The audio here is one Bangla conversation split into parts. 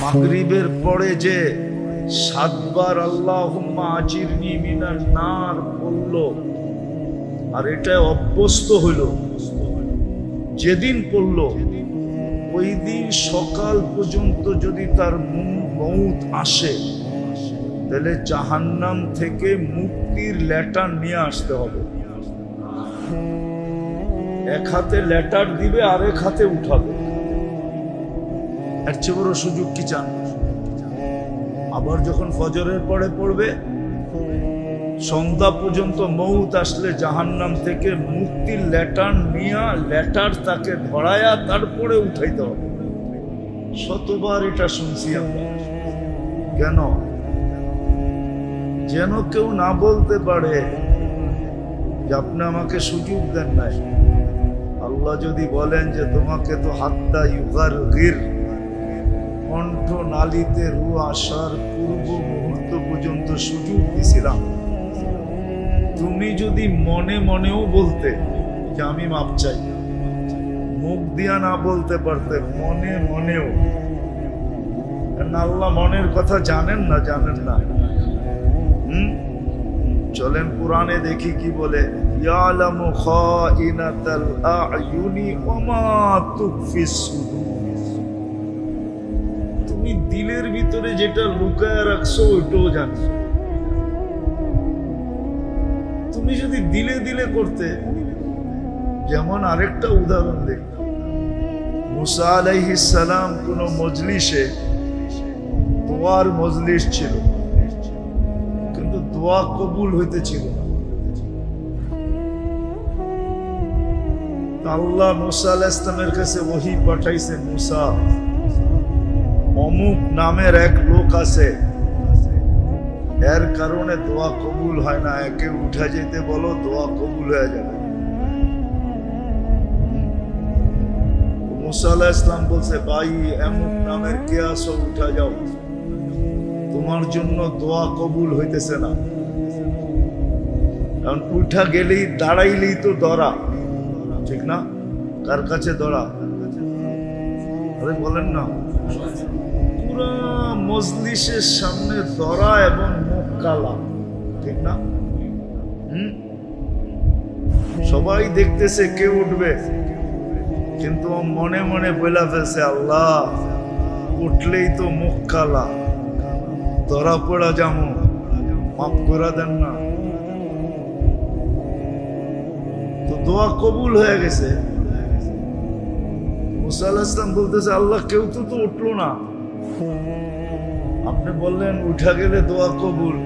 মাগরিবের পরে যে 7 বার আল্লাহুম্মা আজিরনি মিনান নার বলল, আর এটা অভ্যস্ত হইল, যেদিন পড়ল ওই দিন সকাল পর্যন্ত যদি তার মউত আসে, তাহলে জাহান্নাম থেকে মুক্তির লেটার নিয়ে আসতে হবে। এক হাতে লেটার দিবে, আরেক হাতে উঠাবে। এর চেয়ে বড় সুযোগ কি চান? আবার যখন ফজরের পরে পড়বে, সন্ধ্যা পর্যন্ত মউত আসলে জাহান্নাম থেকে মুক্তির লেটার নিয়ে লেটার তাকে ধরায়া তারপরে উঠাইতে হবে। শতবার এটা শুনছি আমরা। কেন? যেন কেউ না বলতে পারে যে আপনি আমাকে সুযোগ দেন নাই। আল্লাহ যদি বলেন যে তোমাকে তো হাত্তা ইউগারগির, কণ্ঠ নালীতে রু আসার পূর্ব মুহূর্ত পর্যন্ত সুযোগ দিছিলাম, তুমি যদি মনে মনেও বলতে যে আমি মাপ চাই, মুখ দিয়া না বলতে পারতে, মনে মনেও। আল্লাহ মনের কথা জানেন না? জানেন না? চলেন কোরআনে দেখি কি বলে। ইয়ালামু খাইনাতাল আ'য়ুনি ওয়া মা তুখফিস সুদুর। তুমি দিলের ভিতরে যেটা লুকায় রাখছো ওইটাও জানো। তুমি যদি দিলে দিলে করতে, যেমন আরেকটা উদাহরণ দেখ, মুসা আলাইহিস সালাম কোন মজলিসে, দোয়ার মজলিস ছিল, কিন্তু দোয়া কবুল হইতেছিল না। আল্লাহ মুসা আলাইহিস সালামের কাছে ওহী পাঠাইছে, মুসা, অমুক নামের এক লোক আছে, এর কারণে দোয়া কবুল হয় না, একে উঠা যেতে বলো, দোয়া কবুল হয়ে যাবে। মুসা আলাইহিস সালাম বলছে, ভাই এমন নামের কে আছো, উঠা যাও, তোমার জন্য দোয়া কবুল হইতেছে না। কারণ উঠা গেলেই, দাঁড়াইলেই তো ধরা, ঠিক না? কার কাছে ধরা? আরে বলেন না, পুরা মজলিসের সামনে ধরা এবং মুখ কালা, ঠিক না? সবাই দেখতেছে কে উঠবে, কিন্তু মনে মনে বলে ফেলছে, আল্লাহ উঠলেই তো মুখ কালা, ধরা পড়া যামু, মাফ করে দেন না। তো দোয়া কবুল হয়ে গেছে। মুসা আলাইহিস সালাম বলতেছে, আল্লাহ কেউ তো উঠলো না, আপনি বললেন উঠা গেলে দোয়া কবুল।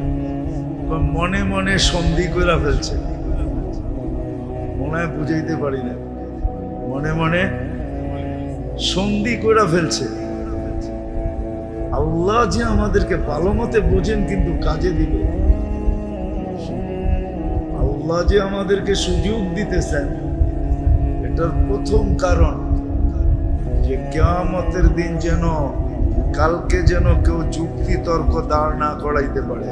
মনে মনে সন্ধি করে ফেলছে, মনে হয় বুঝাইতে পারি না, মনে মনে সন্ধি করে ফেলছে। আল্লাহ যে আমাদেরকে ভালো মতে বোঝেন, কিন্তু কাজে দিবে। আল্লাহ যে আমাদেরকে সুযোগ দিতেছেন, এটার প্রথম কারণ যে কিয়ামতের দিন যেন, কালকে যেন কেউ যুক্তি তর্ক দাঁড় না করাইতে পারে।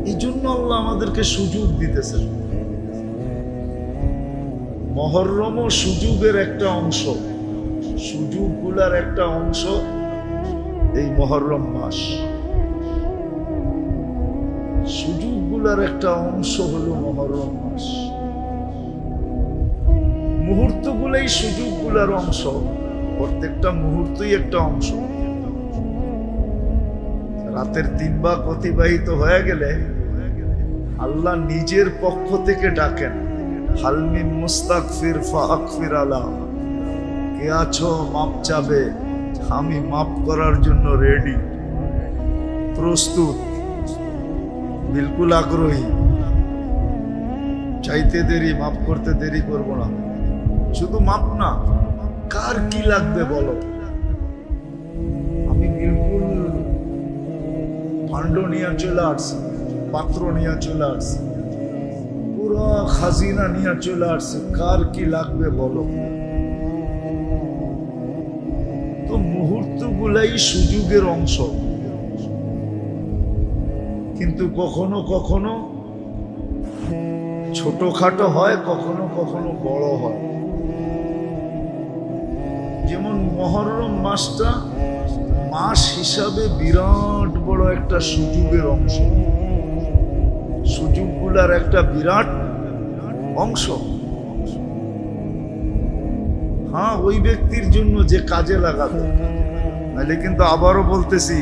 এই জন্য আল্লাহ আমাদেরকে সুযোগ দিতেছেন। মুহররমও সুযোগের একটা অংশ, সুযোগগুলার একটা অংশ এই মুহররম মাস। সুযোগগুলার একটা অংশ হলো মুহররম মাস। মুহূর্তগুলাই সুযোগগুলার অংশ, প্রত্যেকটা মুহূর্তই একটা অংশ। রাতের 3 ভাগ অতিবাহিত হয়ে গেলে আল্লাহ নিজের পক্ষ থেকে ডাকেন, হালমিন মুস্তাগফির ফাগফির আলা, কে আছো মাপ চাবে, আমি মাপ করার জন্য রেডি, প্রস্তুত, বিলকুল আগ্রহী। চাইতে দেরি, মাপ করতে দেরি করব না। শুধু মাপ না, কার কি লাগবে বলো, আমি বিলকুল ভান্ড নিয়ে চলে আসছি, পাত্র নিয়ে চলে আসছি, পুরো খাজিনা নিয়ে চলে আসছি, কার কি লাগবে বলো। তো মুহূর্তগুলাই সুযোগের অংশ, কিন্তু কখনো কখনো ছোটখাটো হয়, কখনো কখনো বড় হয়। যে যেমন মুহররম মাসটা মাস হিসাবে বিরাট বড় একটা সুযোগের অংশ, সুযোগগুলার একটা বিরাট অংশ। হ্যাঁ, ওই ব্যক্তির জন্য যে কাজে লাগাবে। নাহলে কিন্তু আবারও বলতেছি,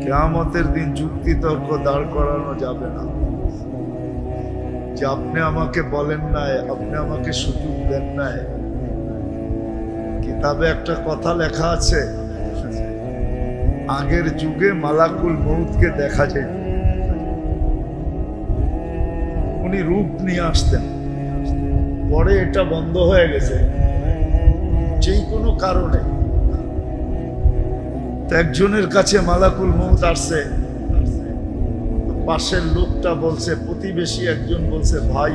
কিয়ামতের দিন যুক্তি তর্ক দাঁড় করানো যাবে না যে আপনি আমাকে বলেন নাই, আপনি আমাকে সুযোগ দেন নাই। কিতাবে একটা কথা লেখা আছে, আগের যুগে মালাকুল মউতকে দেখা যায়, উনি রূপ নিয়ে আসতেন, পরে এটা বন্ধ হয়ে গেছে যে কোনো কারণে। তো একজনের কাছে মালাকুল মউত আসছে, পাশের লোকটা বলছে, প্রতিবেশী একজন বলছে, ভাই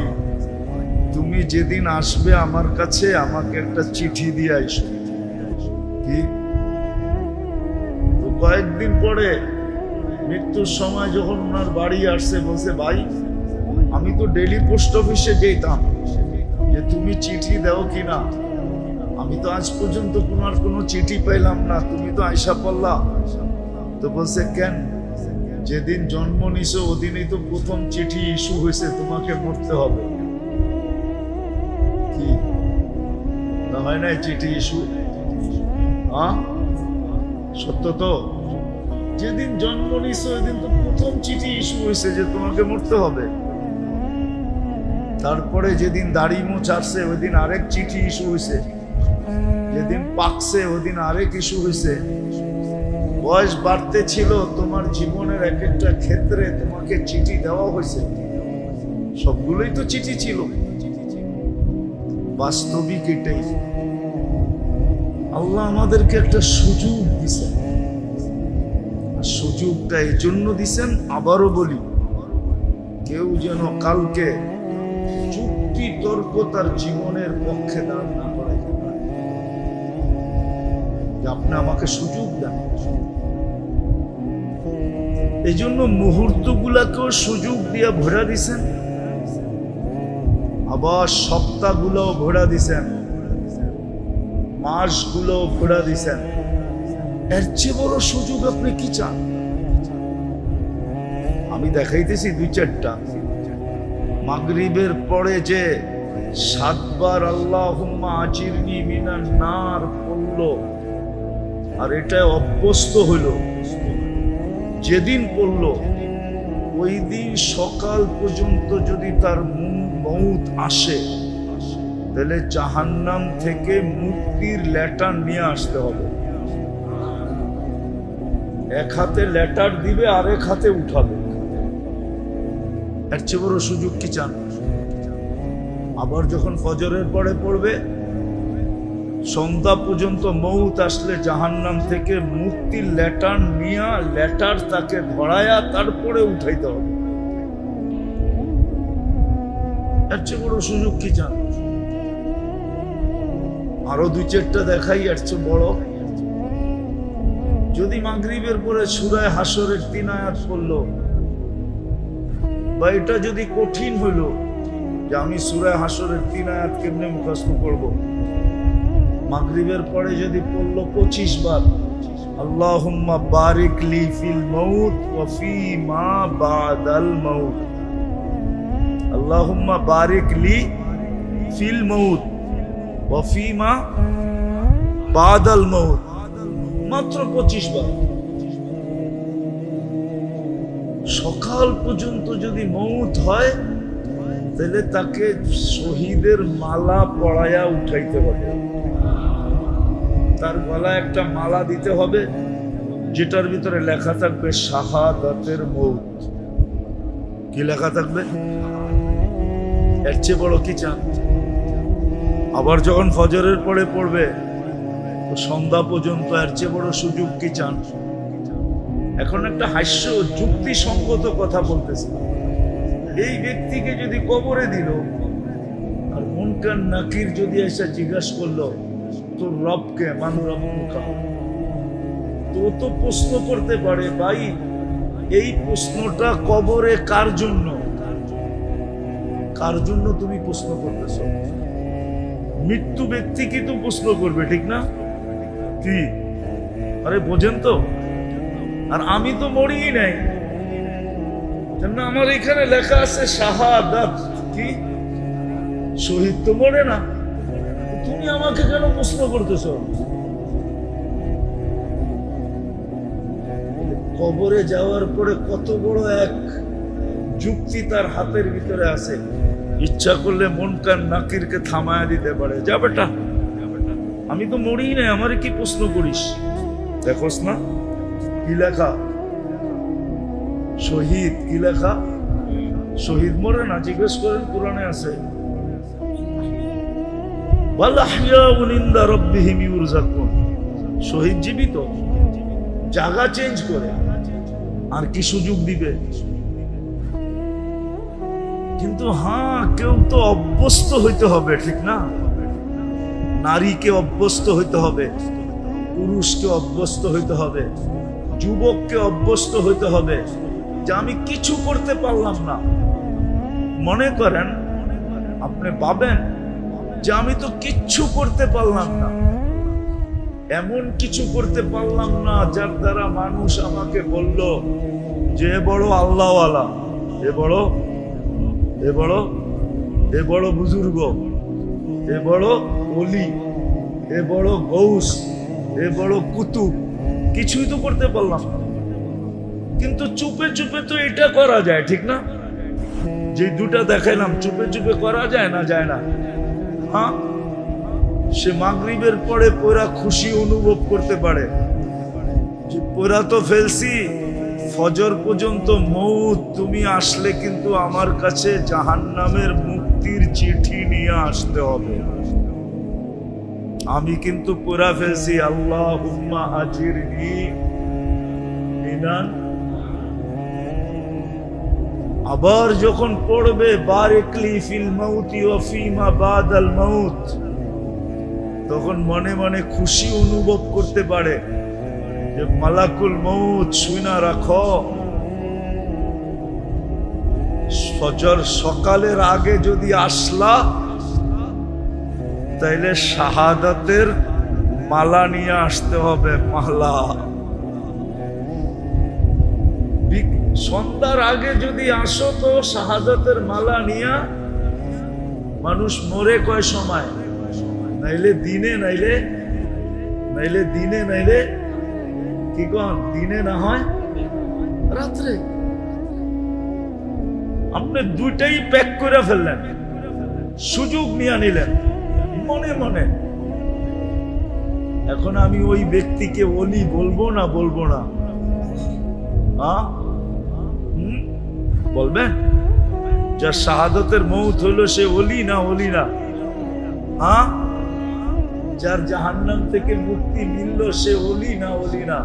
তুমি যেদিন আসবে আমার কাছে আমাকে একটা চিঠি দিয়ে আইসো। কি? তো কয়েকদিন পরে মৃত্যুর সময় যখন ওনার বাড়ি আসছে, বলছে, ভাই আমি তো ডেলি পোস্ট অফিসে যেতাম যে তুমি চিঠি দাও কিনা, আমি তো আজ পর্যন্ত কোনো চিঠি পেলাম না, তুমি তো আয়সা পড়লা। তো বলছে, কেন? যেদিন জন্ম নিছো ওদিনই তো প্রথম চিঠি ইস্যু হয়েছে, তোমাকে মরতে হবে। কি না হয় না চিঠি ইস্যু? হ্যাঁ, সত্য তো। যেদিন জন্ম নিছো ওইদিন তো প্রথম চিঠি ইস্যু হয়েছে যে তোমাকে মরতে হবে। তারপরে যেদিন দাড়ি মুছ আসছে ওইদিন আরেক চিঠি ইস্যু হয়েছে, যেদিন পাকছে ওইদিন আরেক ইস্যু হয়েছে। বয়স বাড়তে ছিল, তোমার জীবনের এক একটা ক্ষেত্রে তোমাকে চিঠি দেওয়া হয়েছে, সবগুলোই তো চিঠি ছিল। বাস্তবিক এটাই, আল্লাহ আমাদেরকে একটা সুযোগ দিছেন। সুযোগটা এই জন্য দিছেন, আবারও বলি, কেউ যেন কালকে যুক্তি তর্ক তার জীবনের পক্ষে দাঁড় না করাইতে পারে। আপনি আমাকে সুযোগ দেন, এই জন্য মুহূর্তগুলাকেও সুযোগ দিয়ে ভরা দিছেন, আবার সপ্তাহগুলো ভরা দিছেন, মাসগুলো ভরা দিছেন। এর চেয়ে বড় সুযোগ আপনি কি চান? আমি দেখাইতেছি দুই চারটা। মাগরিবের পরে যে 7 বার আল্লাহুম্মা আজিরনি মিনান নার পড়লো, আর এটা অভ্যস্ত হইল, যেদিন পড়লো ওই দিন সকাল পর্যন্ত যদি তার মউত আসে, তাহলে জাহান্নাম থেকে মুক্তির লেটার নিয়ে আসতে হবে। এক হাতে লেটার দিবে, আরেক হাতে উঠাবে। এর চেয়ে বড় সুযোগ কি চান? আবার যখন ফজরের পরে পড়বে, সন্ধ্যা পর্যন্ত মউত আসলে জাহান্নাম থেকে মুক্তির লেটার নিয়ে লেটার তাকে ধরায়া তারপরে উঠাইতে হবে। এর চেয়ে বড় সুযোগ কি চান? আরো দুই চারটা দেখাই এর চেয়ে বড়। যদি মাগরিবের পরে সূরা হাসরের 3 আয়াত পড়লো, বা এটা যদি কঠিন হইল যে আমি সূরা হাসরের 3 আয়াত কেমনে মুখস্থ করব, মাগরিবের পরে যদি পড়লো 25 বার আল্লাহুম্মা বারিক লি ফিল মাউত ওয়া ফি মা বাদাল মাউত, আল্লাহুম্মা বারিক লি ফিল মাউত ওয়া ফি মা বাদাল মাউত, মাত্র 25 বার। সকাল পর্যন্ত যদি মউত হয়, তাহলে তাকে শহীদের মালা পরায়া উঠাইতে হবে। তার গলায় একটা মালা দিতে হবে, যেটার ভিতরে লেখা থাকবে শাহাদাতের মউত। কি লেখা থাকবে? এর চেয়ে বড় কি চান? আবার যখন ফজরের পরে পড়বে তো সন্ধ্যা পর্যন্ত, এর চেয়ে বড় সুযোগ কি চান? এখন একটা হাস্য যুক্তিসঙ্গত কথা বলতেছি। এই ব্যক্তিকে যদি কবরে দিল, আর মুনকার নাকির যদি এসে জিজ্ঞাসা করলো তোর রবকে, মান রব্বুকা, তো প্রশ্ন করতে পারে, ভাই এই প্রশ্নটা কবরে কার জন্য? কার জন্য তুমি প্রশ্ন করতেছ? মৃত্যু ব্যক্তি কি তো প্রশ্ন করবে, ঠিক না? কি আরে বোঝেন তো, আর আমি তো মরিই নাই, না আমার এখানে লেখা আছে শাহাদাত, কি শহীদ তো মরে না, তুমি আমাকে কেন প্রশ্ন করতেছ? কবরে যাওয়ার পরে কত বড় এক যুক্তি তার হাতের ভিতরে আছে, ইচ্ছা করলে মন কান নাকিরকে থামায়া দিতে পারে, যা বেটা আমি তো মরি নাই, আমারে কি প্রশ্ন করিস? দেখোস না কি লেখা, শহীদ কি লেখা, শহীদ মরে না, জিজ্ঞেস করেন কোরআনে আছে। শহীদ জীবিত, জায়গা চেঞ্জ করে আর কি সুযোগ দিবে? কিন্তু হ্যাঁ, কেউ তো অভ্যস্ত হইতে হবে, ঠিক না? নারীকে অভ্যস্ত হইতে হবে, পুরুষকে অভ্যস্ত হইতে হবে, যুবককে অভ্যস্ত হইতে হবে যে আমি কিছু করতে পারলাম না। মনে করেন আপনি ভাবেন যে আমি তো কিচ্ছু করতে পারলাম না, এমন কিছু করতে পারলাম না যার দ্বারা মানুষ আমাকে বলল যে এ বড় আল্লাহওয়ালা, এ বড় বুজুর্গ, এ বড় ওলি, এ বড় গৌস, এ বড় কুতুব, কিছুই তো করতে পারলাম না। কিন্তু চুপে চুপে তো এটা করা যায়, ঠিক না? যে দুটা দেখাইলাম চুপে চুপে করা যায় না, যায় না? হ্যাঁ, সে মাগরিবের পরে পুরা খুশি অনুভব করতে পারে যে পুরা তো ফেলছি, ফজর পর্যন্ত মউত, তুমি আসলে কিন্তু আমার কাছে জাহান্নামের মুক্তির চিঠি নিয়ে আসতে হবে, আমি কিন্তু পুরা ফেলছি, আল্লাহুম্মা আজিরনি মিনান। আবার যখন পড়বে বারিকলি ফিল মাউতি ওয়া ফিমা বাদাল মাউত, তখন মনে মনে খুশি অনুভব করতে পারে যে মালাকুল মউত শুনা রাখো, ফজর সকালের আগে যদি আসলা তাইলে শাহাদাতের মালা নিয়ে আসতে হবে, মালা। সন্ধ্যার আগে যদি আসো তো শাহাদাতের মালা নিয়া, মানুষ মরে কয় সময়, নাইলে দিনে, নাইলে দিনে, নাইলে কি কন, দিনে না হয় রাত্রে। আপনি দুইটাই প্যাক করে ফেললেন, সুযোগ নিয়ে নিলেন মনে মনে। এখন আমি ওই ব্যক্তিকে ওলি বলবো না বলবো না? বলবেন যার শাহাদাতের মউত হইলো সে ওলি না ওলি না? যার জাহান্নাম থেকে মুক্তি মিলল সে ওলি না ওলি না?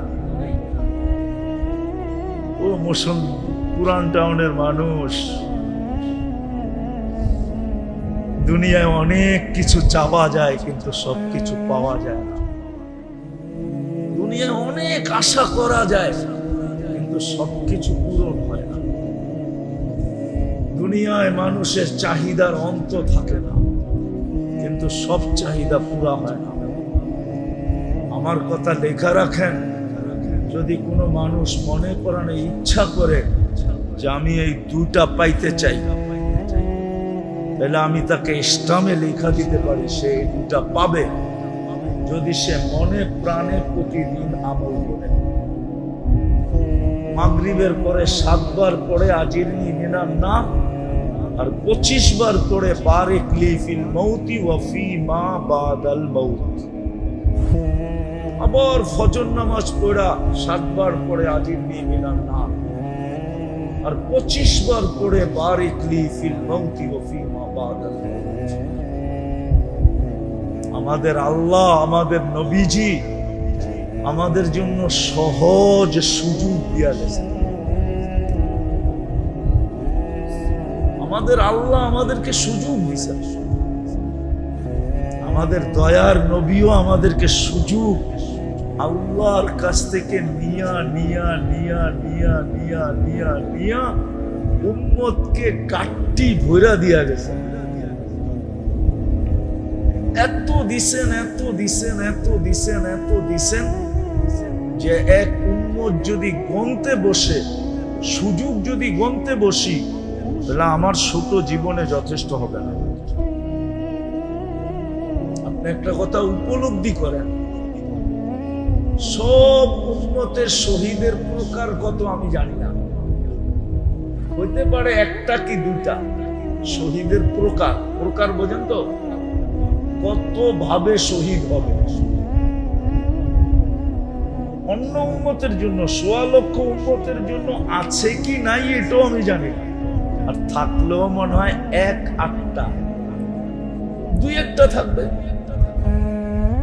ও মুসলমান পুরান টাউনের মানুষ, দুনিয়ায় অনেক কিছু চাওয়া যায় কিন্তু সবকিছু পাওয়া যায় না। দুনিয়ায় অনেক আশা করা যায় কিন্তু সবকিছু পূরণ হয় না। দুনিয়ায় মানুষের চাহিদার অন্ত থাকে না কিন্তু সব চাহিদা পুরা হয় না। আমার কথা লেখা রাখেন, যদি কোনো মানুষ মনে করার ইচ্ছা করে যে আমি এই দুইটা পাইতে চাই, তাহলে আমি তাকে ইসলামে লেখা দিতে পারি, সে এই দুটা পাবে যদি সে মনে প্রাণে প্রতিদিন আমল করে। মাগরিবের পরে 7 বার পড়ে আজিরনি মিনান নাম, আর 25 বার পড়ে বারিকলি ফিল মাউতি ওয়া ফিমা বাদাল মাউত। আবার ফজর নামাজ পড়া 7 বার পড়ে আজিরনি মিনান নাম, আর 25 বার পড়ে বারিকলি ফিল মাউতি ওয়া ফিমা বাদাল মাউত। আমাদের আল্লাহ, আমাদের নবীজি আমাদের জন্য সহজ সুযোগ দিয়া গেছেন। আমাদের আল্লাহ আমাদেরকে সুযোগ দিয়েছেন, আমাদের দয়ার নবীও আমাদেরকে সুযোগ আল্লাহর কাছ থেকে নিয়া নিয়া নিয়া নিয়া নিয়া নিয়া নিয়া উম্মতকে কাট্টি ভরা দিয়া গেছে। এত দিছেন, এত দিছেন, এত দিছেন, এত দিছেন যে এক উম্মত যদি গন্তে বসে, সুযোগ যদি গন্তে বসি, তাহলে আমার ছোট জীবনে যথেষ্ট হবে না। আপনি একটা কথা উপলব্ধি করেন, সব উম্মতের শহীদের প্রকার কত আমি জানি না, হইতে পারে একটা কি দুইটা শহীদের প্রকার। প্রকার বোঝেন তো, কত ভাবে শহীদ হবে। অন্য উম্মতের জন্য, ১৬ লক্ষ উম্মতের জন্য আছে কি নাই এটাও আমি জানি না, আর থাকলেও মনে হয় ১-৮টা, ২-১টা থাকবে।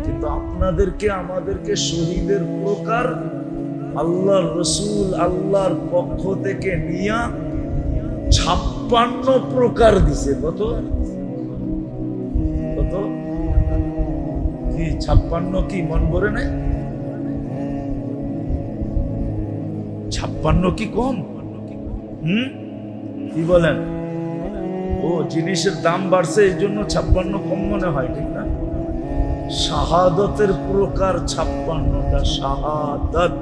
কিন্তু আপনাদেরকে আমাদেরকে শহীদের প্রকার আল্লাহর রসুল আল্লাহর পক্ষ থেকে নিয়া ৫৬ প্রকার দিছে। কত কত কি ৫৬? কি মন ভরে নাই? ৫৬ কি কম? কি বলেন? ও জিনিসের দাম বাড়ছে এই জন্য ৫৬ কম মনে হয়, ঠিক না? শাহাদতের প্রকার ৫৬টা শাহাদত।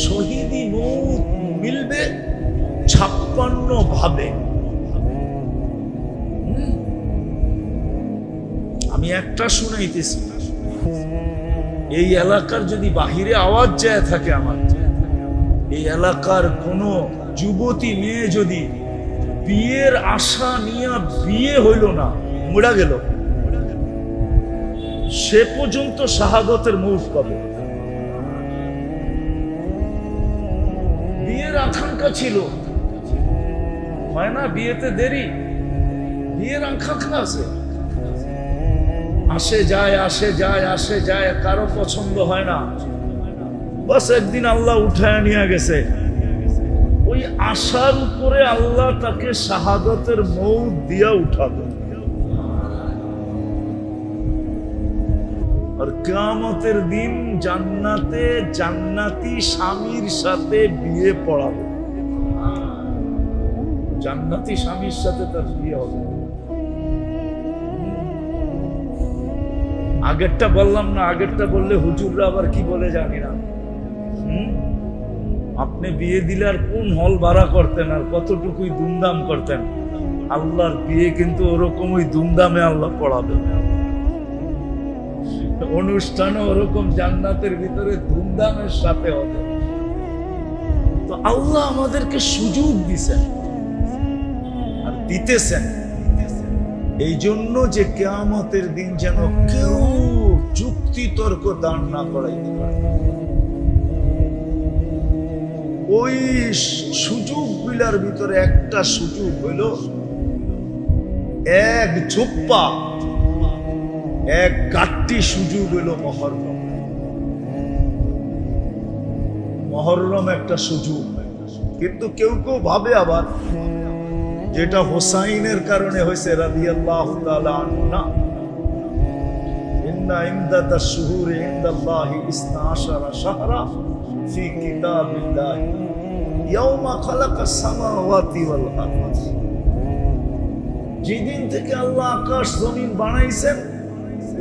শহীদি মৌত মিলবে ৫৬ ভাবে। আমি একটা শুনাইতেছি, এই এলাকার যদি বাহিরে আওয়াজ যায় থাকে, আমার এই এলাকার কোন যুবতী মেয়ে যদি বিয়ের আশা নিয়ে বিয়ে হইল না, মরা গেল, সে পর্যন্ত শাহাদতের মৌত পাবে। বিয়ের আকাঙ্ক্ষা ছিল, হয় না? বিয়েতে দেরি, বিয়ের আকাঙ্ক্ষা আছে, আসে যায়, আসে যায়, আসে যায়, কারো পছন্দ হয় না, বাস একদিন আল্লাহ উঠায় নিয়ে গেছে। ওই আশার উপরে আল্লাহ তাকে শাহাদতের মৌত দিয়া উঠাবে। আর কিয়ামতের দিন জান্নাতে জান্নাতি স্বামীর সাথে বিয়ে পড়াবে। জান্নাতি স্বামীর সাথে তার বিয়ে হবে। আগেরটা বললাম না, আগেরটা বললে হুজুররা আবার কি বলে জানি না। আপনি বিয়ে দিলে আর কোন হল ভাড়া করতেন, আর কতটুকুই দুমদাম করতেন। আল্লাহর বিয়ে কিন্তু ওরকমই দুমদামে আল্লাহ পড়াবে। অনুষ্ঠানও ওরকম জান্নাতের ভিতরে ধুমধামের সাথে হবে। তো আল্লাহ আমাদেরকে সুযোগ দিছেন আর দিতেছেন এই জন্য যে কিয়ামতের দিন যেন কেউ যুক্তি তর্ক দাঁড় না করাইতে পারে। ওই সুযোগ বিলার ভিতরে একটা সুযোগ হইল, এক ঝোপ্পা, এক গাট্টি সুযোগ হইল মহররম। মহররম একটা সুযোগ, কিন্তু কেউ কেউ ভাবে আবার যেটা হোসাইনের কারণে হয়েছে রাদিয়াল্লাহু তাআলা আনহু, না। ইন্না ইনদাতাশ শুহুরি ইনদাল্লাহি 12 শাহরা ফি কিতাবিল্লাহি ইয়াওমা খালাকাস সামাওয়াতি ওয়াল আরদ। যেদিন থেকে আল্লাহ আকাশ জমিন বানাইছেন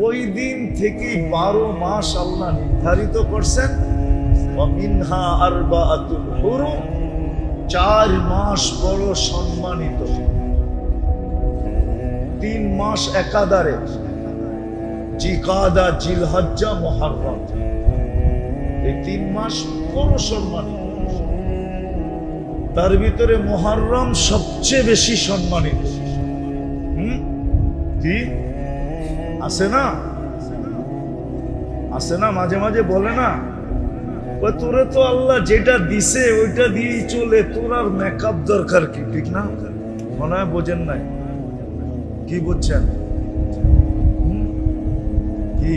ওই দিন থেকে 12 মাস আল্লাহ নির্ধারিত করছেন। ওয়া মিনহা আরবাআতুল হুরুম, 4 মাস বড় সম্মানিত, 3 মাস একাধারে, জিকাদা, জিলহজ্জা, মুহররম। এই 3 মাস বড় সম্মানিত। তার ভিতরে মুহররম সবচেয়ে বেশি সম্মানিত। কি আছে না? আছে না? মাঝে মাঝে বলে না, তোরে তো আল্লাহ যেটা দিছে ওইটা দিয়েই চলে, তোর আর মেকআপ দরকার কি? ঠিক না? মনে হয় বোঝেন নাই। কি বুঝছেন? কি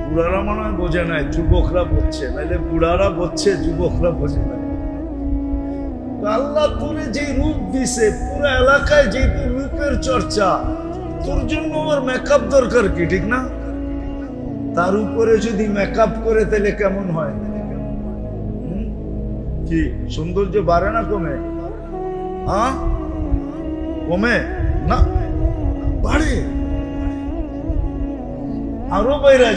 বুড়ারা মনে হয় বোঝে নাই, যুবকরা বুঝছে, নাইলে বুড়ারা বুঝছে, যুবকরা বোঝে নাই। আল্লাহ তোরে যে রূপ দিছে, পুরো এলাকায় যেহেতু রূপের চর্চা, তোর জন্য আমার মেকআপ দরকার কি? ঠিক না? তার উপরে যদি মেকআপ করে তাহলে কেমন হয়? কি সৌন্দর্য বাড়ে না কমে? কমে না, বাড়ে। আরো বাইরে